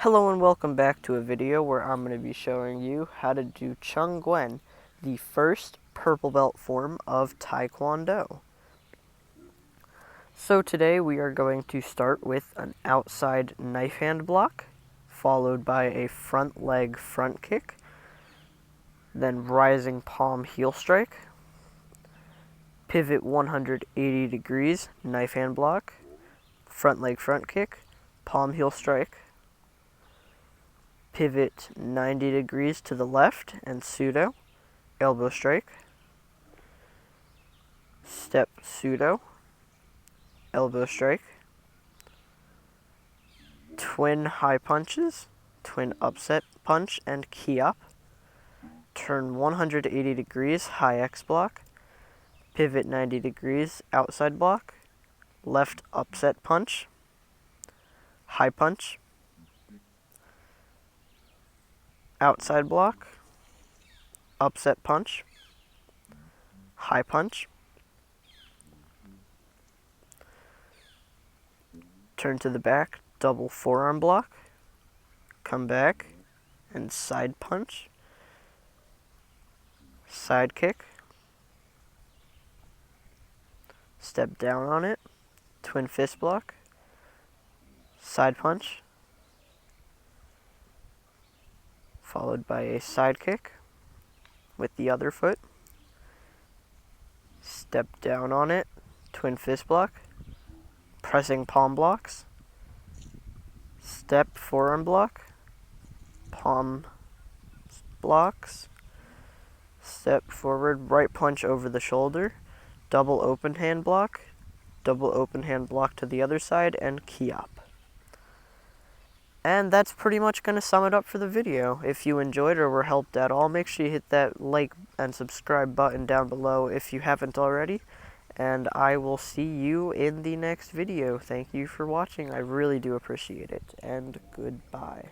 Hello and welcome back to a video where I'm going to be showing you how to do Chung-Gwen, the first purple belt form of Tae-Kwon-Do. So today we are going to start with an outside knife hand block, followed by a front leg front kick, then rising palm heel strike, pivot 180 degrees knife hand block, front leg front kick, palm heel strike, pivot 90 degrees to the left and pseudo, elbow strike, step pseudo, elbow strike, twin high punches, twin upset punch and key up, turn 180 degrees high X block, pivot 90 degrees outside block, left upset punch, high punch, outside block, upset punch, high punch, turn to the back, double forearm block, come back, and side punch, side kick, step down on it, twin fist block, side punch, followed by a side kick with the other foot, step down on it, twin fist block, pressing palm blocks, step forearm block, palm blocks, step forward, right punch over the shoulder, double open hand block to the other side, and key up. And that's pretty much going to sum it up for the video. If you enjoyed or were helped at all, make sure you hit that like and subscribe button down below if you haven't already. And I will see you in the next video. Thank you for watching. I really do appreciate it. And goodbye.